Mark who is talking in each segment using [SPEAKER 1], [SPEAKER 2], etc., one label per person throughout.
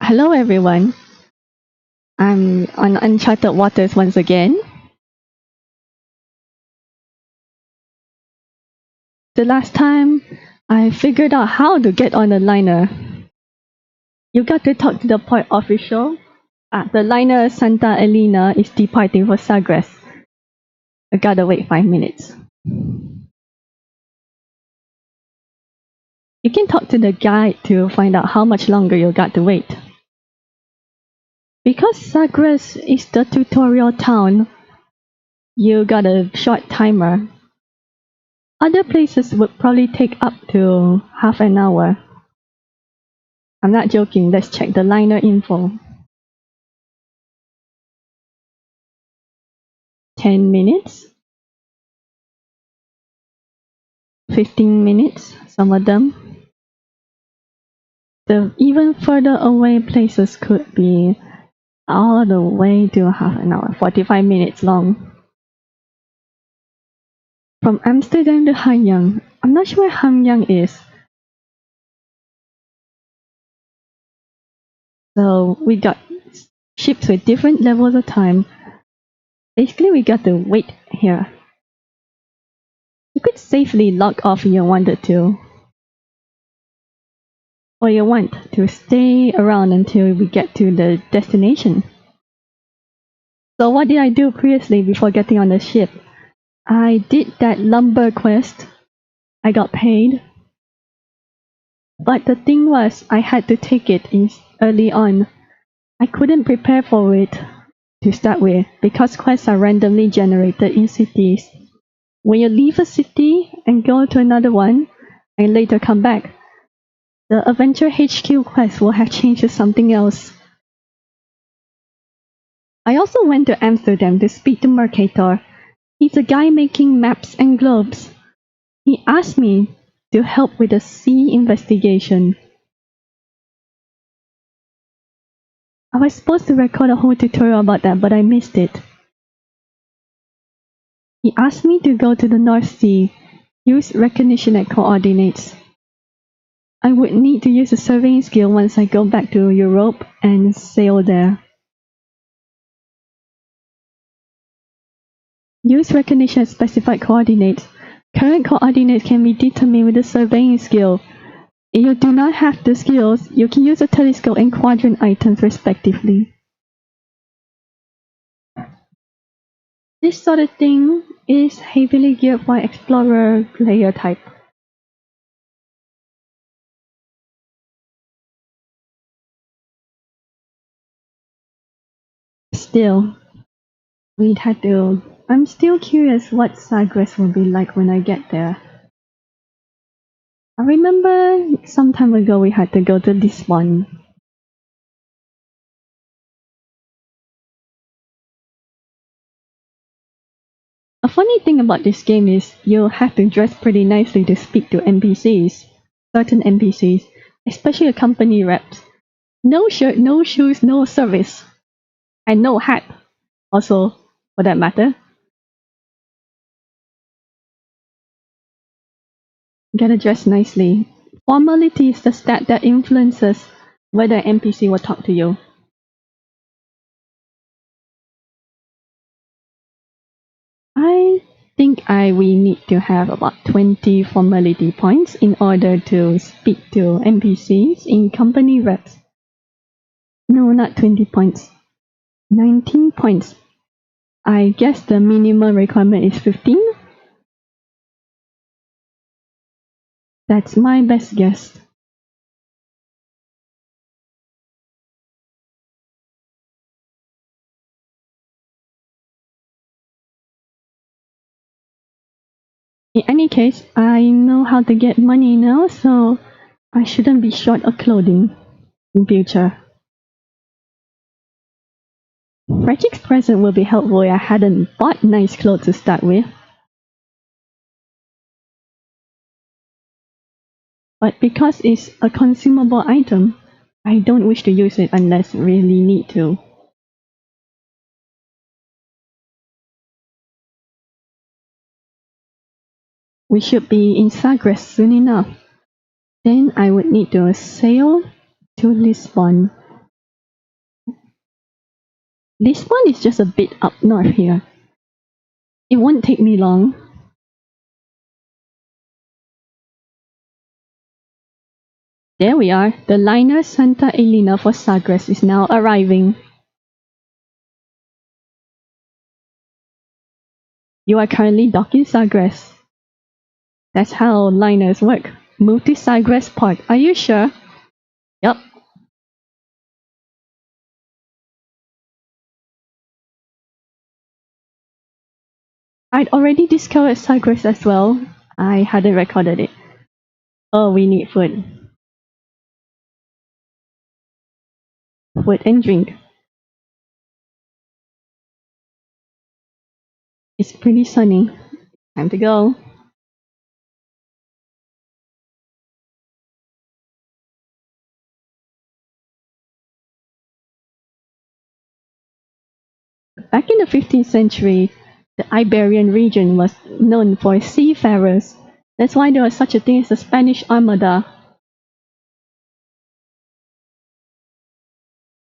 [SPEAKER 1] Hello everyone, I'm on Uncharted Waters once again. The last time I figured out how to get on the liner. You got to talk to the port official. The liner Santa Elena is departing for Sagres. I gotta wait 5 minutes. You can talk to the guide to find out how much longer you got to wait. Because Sagres is the tutorial town, you got a short timer. Other places would probably take up to half an hour. I'm not joking, let's check the liner info. 10 minutes? 15 minutes, some of them. The even further away places could be all the way to half an hour, 45 minutes long. From Amsterdam to Hanyang, I'm not sure where Hanyang is. So we got ships with different levels of time. Basically, we got to wait here. You could safely log off if you wanted to. Or you want to stay around until we get to the destination. So what did I do previously before getting on the ship? I did that lumber quest. I got paid. But the thing was, I had to take it early on. I couldn't prepare for it to start with because quests are randomly generated in cities. When you leave a city and go to another one and later come back, the Adventure HQ quest will have changed to something else. I also went to Amsterdam to speak to Mercator. He's a guy making maps and globes. He asked me to help with the sea investigation. I was supposed to record a whole tutorial about that, but I missed it. He asked me to go to the North Sea, use recognition at coordinates. I would need to use a surveying skill once I go back to Europe and sail there. Use recognition at specified coordinates. Current coordinates can be determined with the surveying skill. If you do not have the skills, you can use a telescope and quadrant items respectively. This sort of thing is heavily geared for explorer player type. Still, I'm still curious what Sagres will be like when I get there. I remember some time ago we had to go to Lisbon. A funny thing about this game is you have to dress pretty nicely to speak to NPCs. Certain NPCs, especially the company reps. No shirt, no shoes, no service. And no hat, also, for that matter. Gotta dress nicely. Formality is the stat that influences whether an NPC will talk to you. I think we need to have about 20 formality points in order to speak to NPCs in company reps. No, not 20 points. 19 points. I guess the minimum requirement is 15? That's my best guess. In any case, I know how to get money now, so I shouldn't be short of clothing in future. Frederick's present will be helpful if I hadn't bought nice clothes to start with. But because it's a consumable item, I don't wish to use it unless really need to. We should be in Sagres soon enough. Then I would need to sail to Lisbon Lisbon is just a bit up north here. It won't take me long. There we are. The liner Santa Elena for Sagres is now arriving. You are currently docking Sagres. That's how liners work. Move to Sagres Port. Are you sure? Yup. I'd already discovered Sagres as well. I hadn't recorded it. Oh, we need food. Food and drink. It's pretty sunny. Time to go. Back in the 15th century, the Iberian region was known for seafarers. That's why there was such a thing as the Spanish Armada.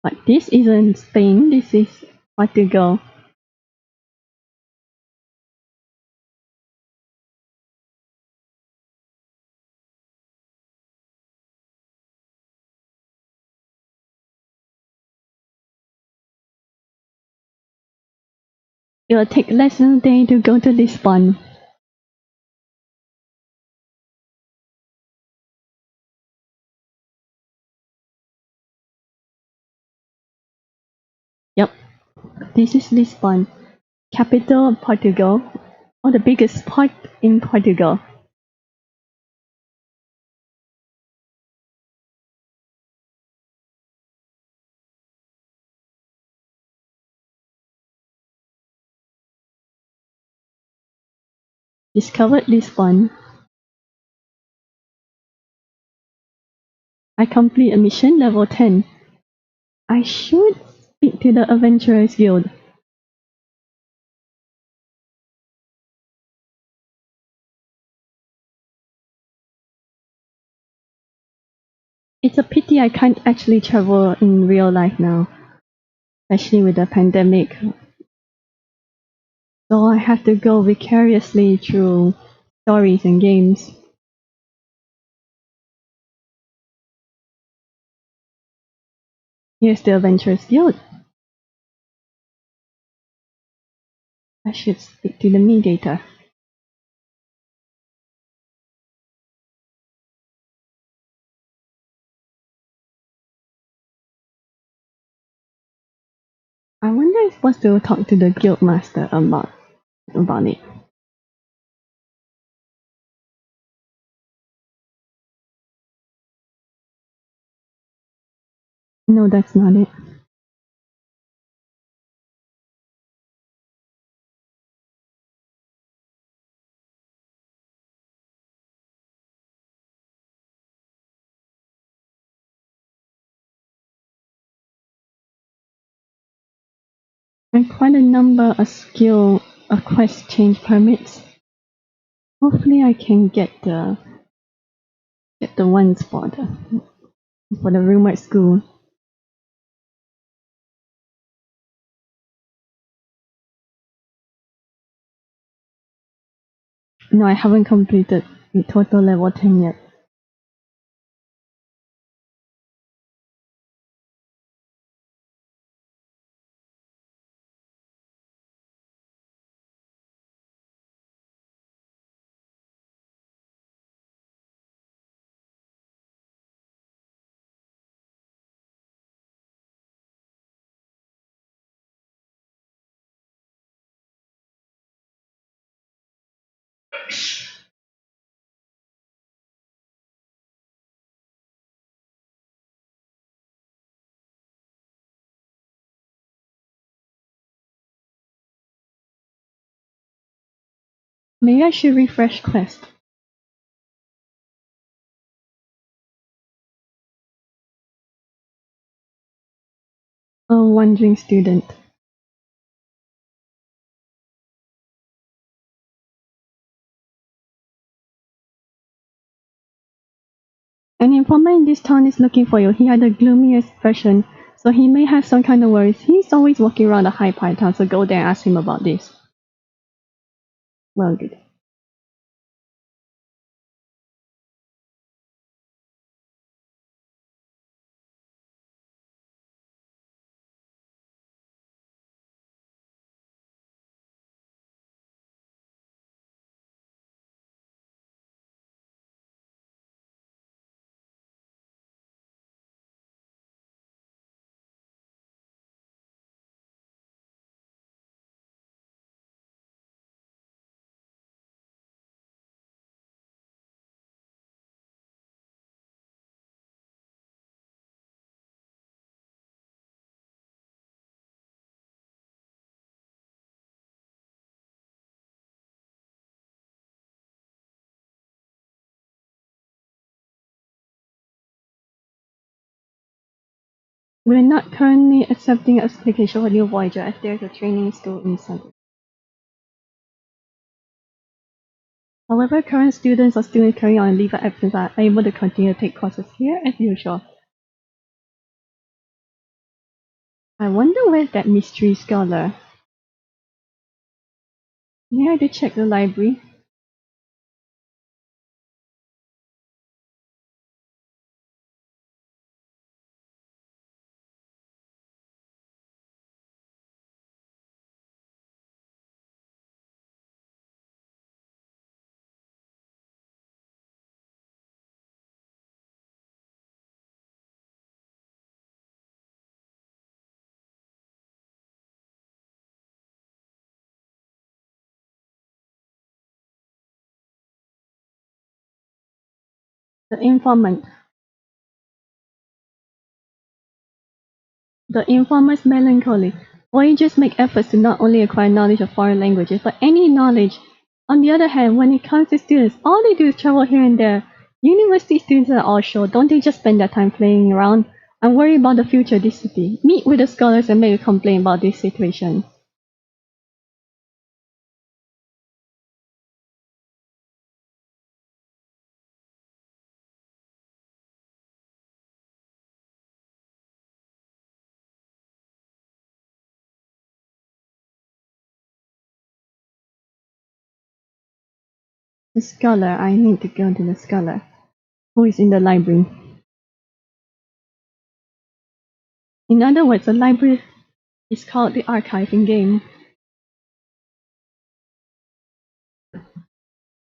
[SPEAKER 1] But this isn't Spain, this is Portugal. It will take less than a day to go to Lisbon. Yep, this is Lisbon, capital of Portugal, or the biggest port in Portugal. Discovered Lisbon. I complete a mission level 10. I should speak to the Adventurers Guild. It's a pity I can't actually travel in real life now, especially with the pandemic. So I have to go vicariously through stories and games. Here's the Adventurers Guild. I should speak to the mediator. I wonder if I'm supposed to talk to the guild master about it. No, that's not it. And quite a number of skill quest change permits. Hopefully I can get the one spot for the room at school. No, I haven't completed the total level 10 yet. Maybe I should refresh quest. A wandering student. An informer in this town is looking for you. He had the gloomiest expression, So he may have some kind of worries. He's always walking around the high python, so go there and ask him about this. Well, good. We're not currently accepting application for new Voyager as there's a training school in Sagres. However, current students or students carrying on leave of absence are able to continue to take courses here as usual. I wonder where's that mystery scholar. May I to check the library? The informant. The informer's melancholy. Voyagers make efforts to not only acquire knowledge of foreign languages, but any knowledge. On the other hand, when it comes to students, all they do is travel here and there. University students are all sure, don't they just spend their time playing around and worry about the future of this city? Meet with the scholars and make a complaint about this situation. The scholar, I need to go to the scholar, who is in the library. In other words, the library is called the archive in game.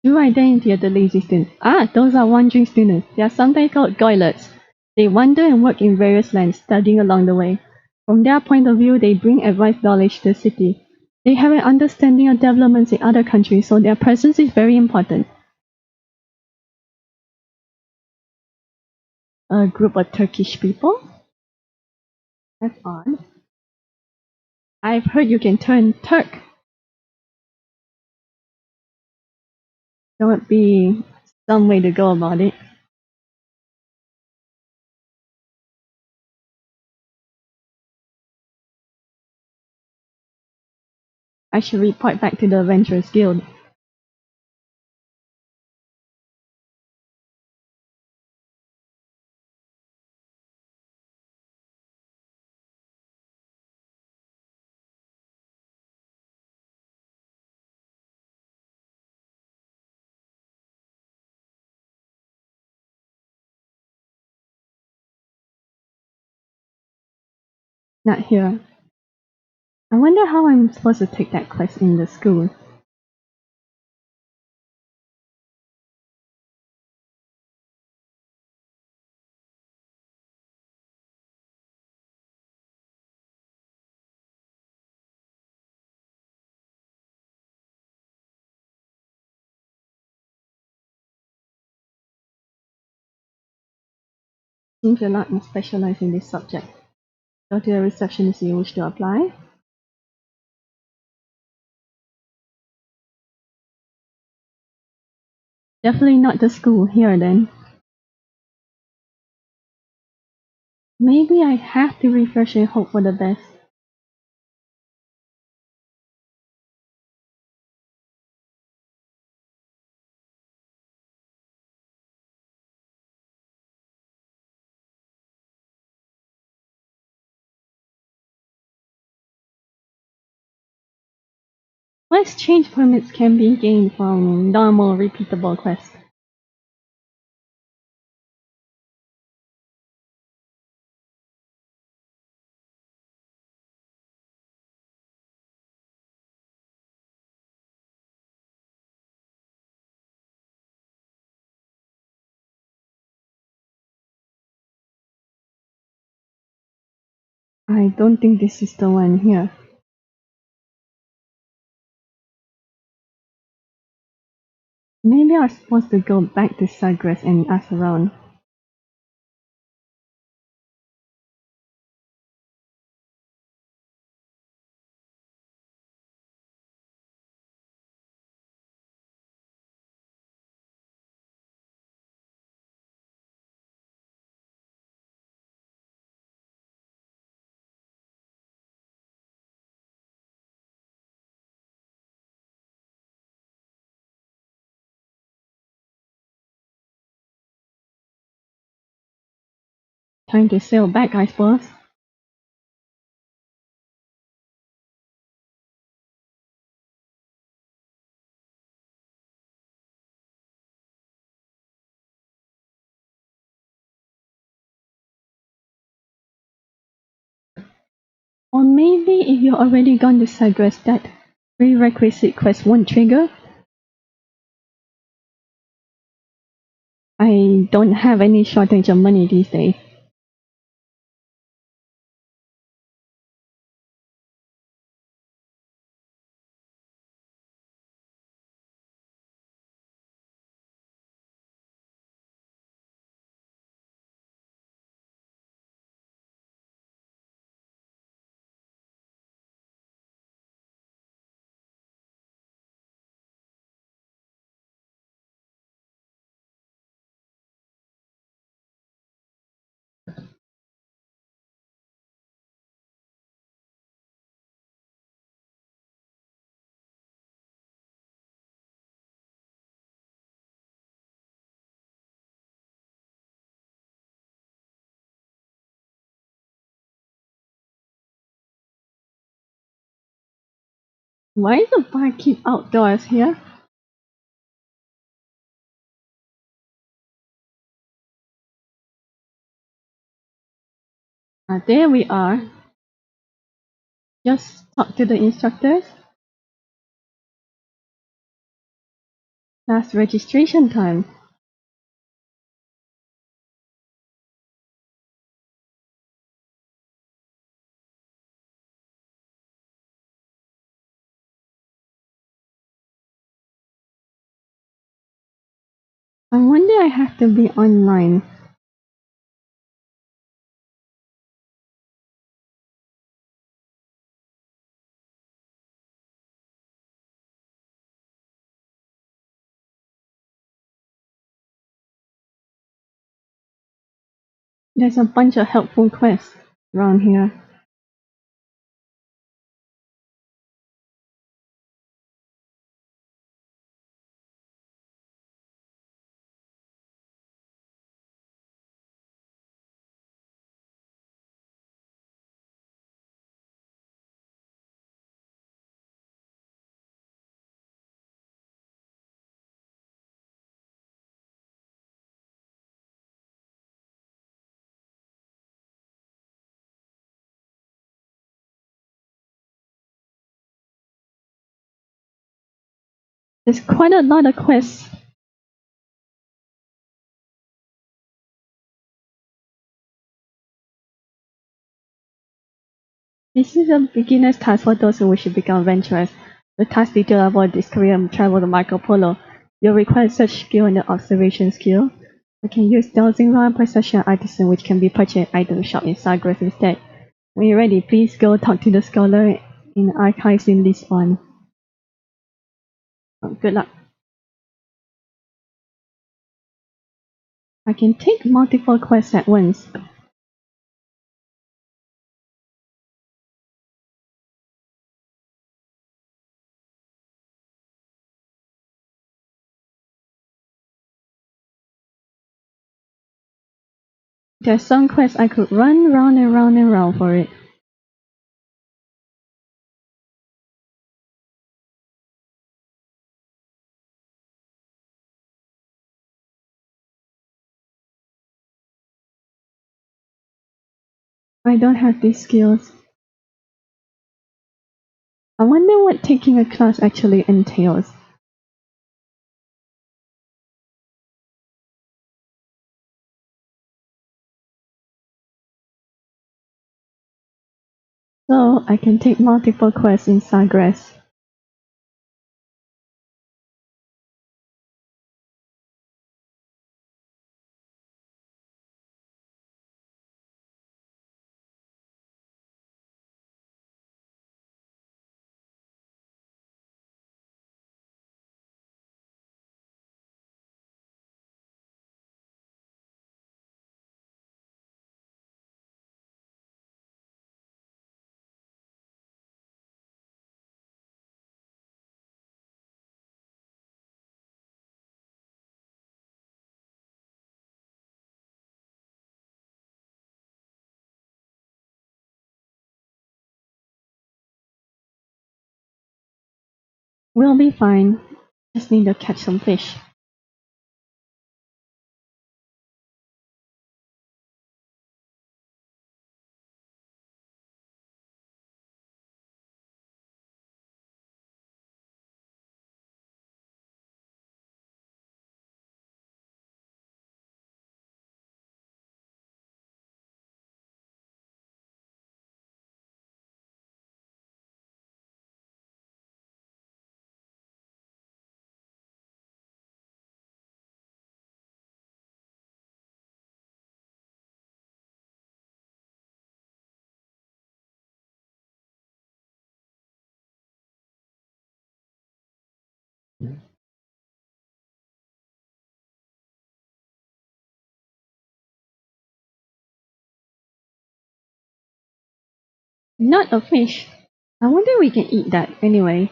[SPEAKER 1] True identity of the lazy students. Ah, those are wandering students. They are sometimes called goylets. They wander and work in various lands, studying along the way. From their point of view, they bring advanced knowledge to the city. They have an understanding of developments in other countries, so their presence is very important. A group of Turkish people? That's odd. I've heard you can turn Turk. There would be some way to go about it. I should report back to the Adventurers Guild. Not here. I wonder how I'm supposed to take that quest in the school. Seems you're not specialized in this subject. Go to the receptionist if you wish to apply. Definitely not the school here then. Maybe I have to refresh and hope for the best. Quest change permits can be gained from normal repeatable quests. I don't think this is the one here. Maybe I'm supposed to go back to Sagres and ask around. Time to sail back, I suppose. Or maybe if you're already gone to Sagres, that prerequisite quest won't trigger. I don't have any shortage of money these days. Why is the bar keep outdoors here? There we are. Just talk to the instructors. Last registration time. I wonder I have to be online. There's a bunch of helpful quests around here. There's quite a lot of quests. This is a beginner's task for those who wish to become adventurers. The task detail about this career and travel to Marco Polo. You'll require such skill in the observation skill. You can use dowsing rod, perception, artisan, which can be purchased at item shop in Sagres instead. When you're ready, please go talk to the scholar in archives in Lisbon. Good luck. I can take multiple quests at once. There's some quests I could run round and round and round for it. I don't have these skills. I wonder what taking a class actually entails. So I can take multiple quests in Sagres. We'll be fine. Just need to catch some fish. Not a fish. I wonder if we can eat that anyway.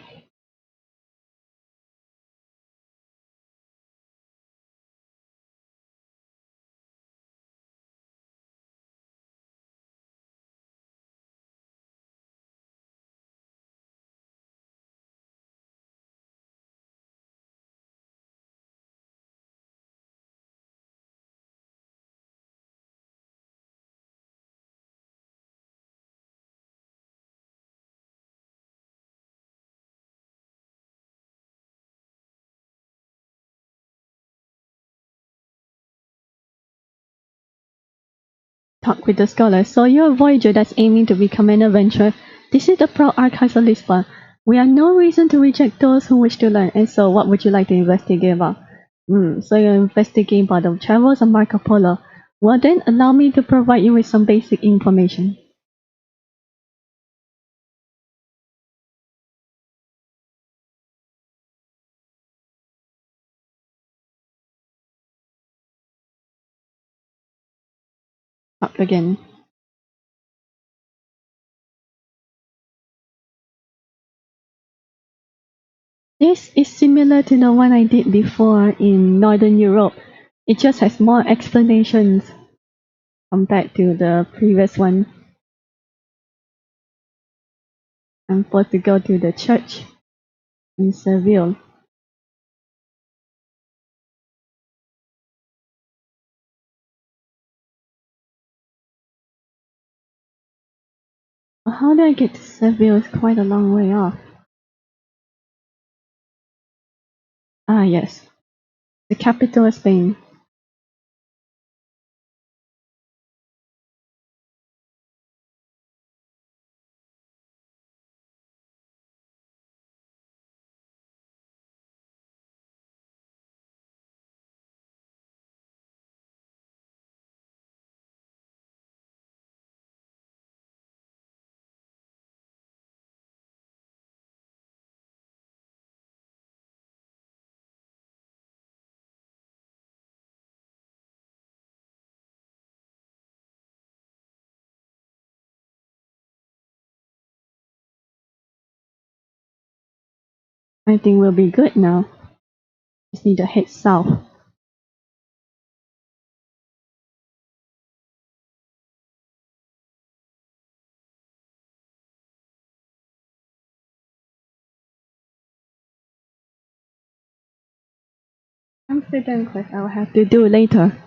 [SPEAKER 1] Talk with the scholar. So you're a voyager that's aiming to become an adventurer. This is the proud archives of Lisbon. We have no reason to reject those who wish to learn. And so what would you like to investigate about? So you're investigating about the travels of Marco Polo. Well then, allow me to provide you with some basic information. Talk again. This is similar to the one I did before in Northern Europe. It just has more explanations compared to the previous one. I'm supposed to go to the church in Seville. How do I get to Seville? It's quite a long way off. Ah, yes. The capital of Spain. I think we'll be good now. Just need to head south. Amsterdam quest I will have to do later.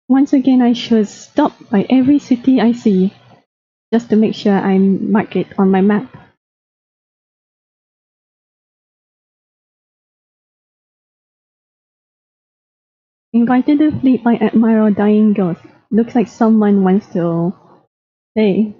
[SPEAKER 1] Once again, I should stop by every city I see just to make sure I mark it on my map. Invited to Fleet by Admiral Dying Ghost. Looks like someone wants to stay.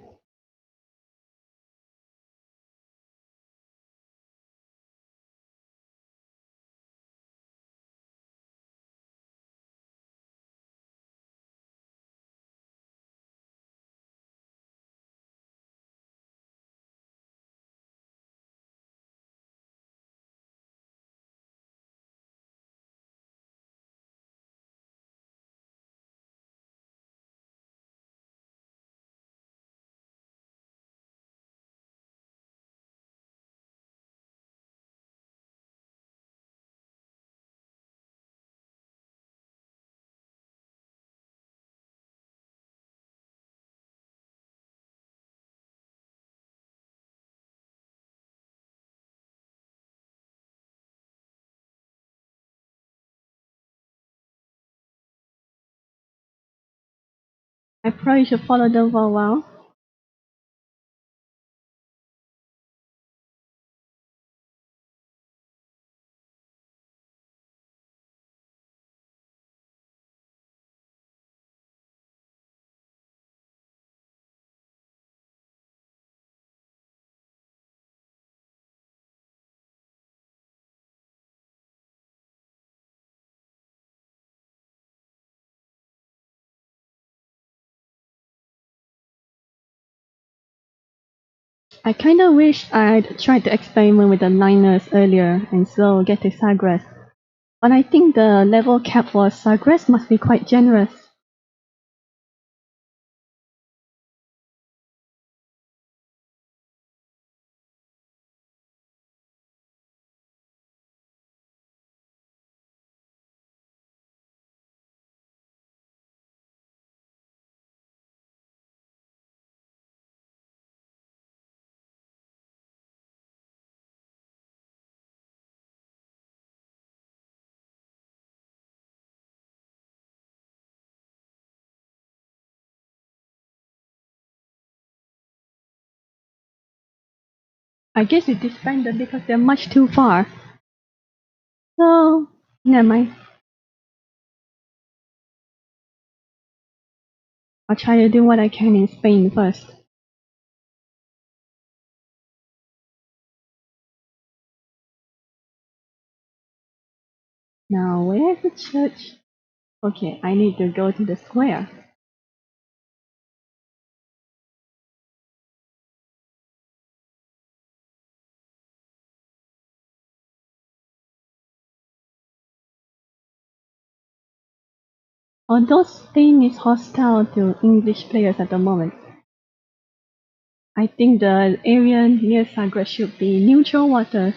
[SPEAKER 1] I probably should follow them for a while. I kinda wish I'd tried to experiment with the liners earlier and so get to Sagres. But I think the level cap for Sagres must be quite generous. I guess it disbanded because they're much too far. So, never mind. I'll try to do what I can in Spain first. Now, where's the church? Okay, I need to go to the square. Although Spain is hostile to English players at the moment, I think the area near Sagres should be neutral waters.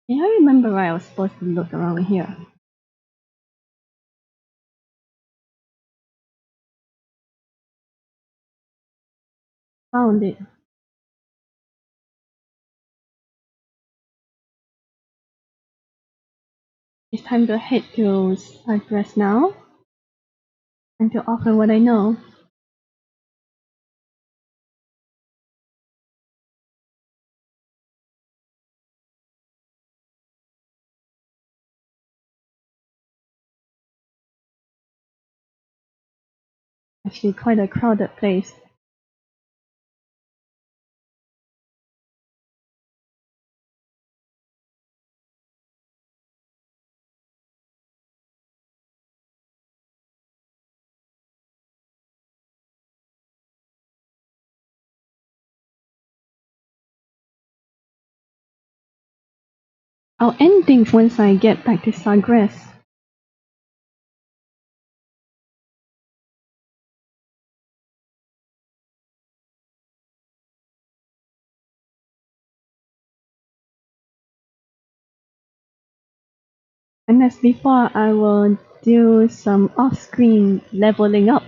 [SPEAKER 1] Yeah, I remember I was supposed to look around here. Found it. It's time to head to Sagres now and to offer what I know. Actually, quite a crowded place. I'll end things once I get back to Sagres. And as before, I will do some off-screen leveling up.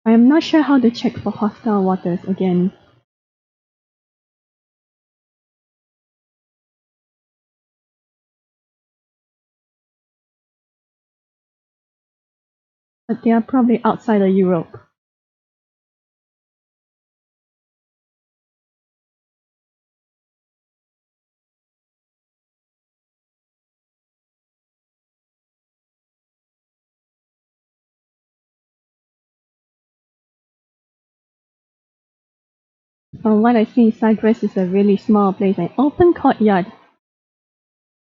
[SPEAKER 1] I am not sure how to check for hostile waters again. But they are probably outside of Europe. From what I see, Sagres is a really small place, an open courtyard.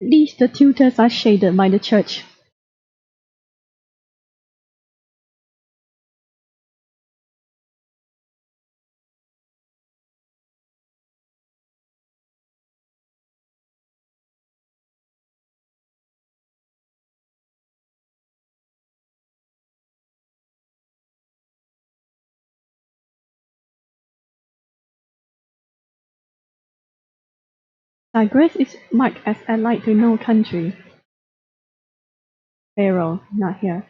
[SPEAKER 1] At least the tutors are shaded by the church. Sagres is marked as allied to no country. Pharaoh, not here.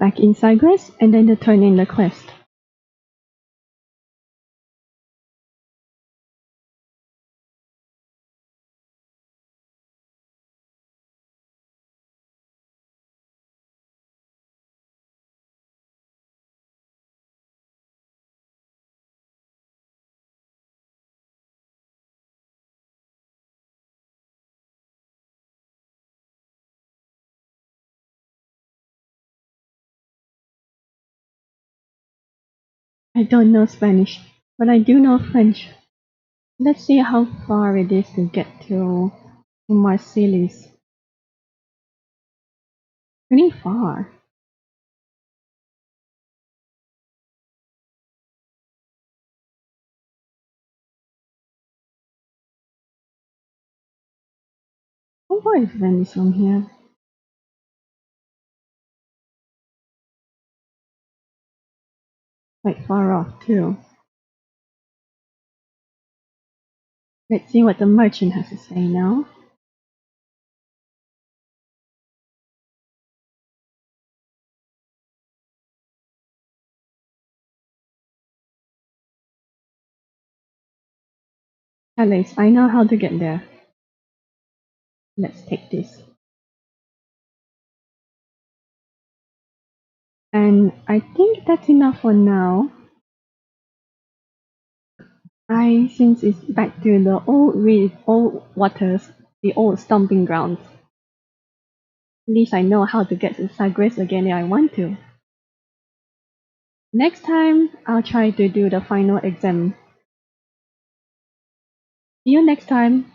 [SPEAKER 1] Back in Sagres, and then to turn in the quest. I don't know Spanish, but I do know French. Let's see how far it is to get to Marseilles. Pretty far. How far is Venice from here? Quite far off too. Let's see what the merchant has to say now. Alice, I know how to get there. Let's take this. And I think that's enough for now. Since it's back to the old waters, the old stomping grounds. At least I know how to get to Sagres again if I want to. Next time, I'll try to do the final exam. See you next time.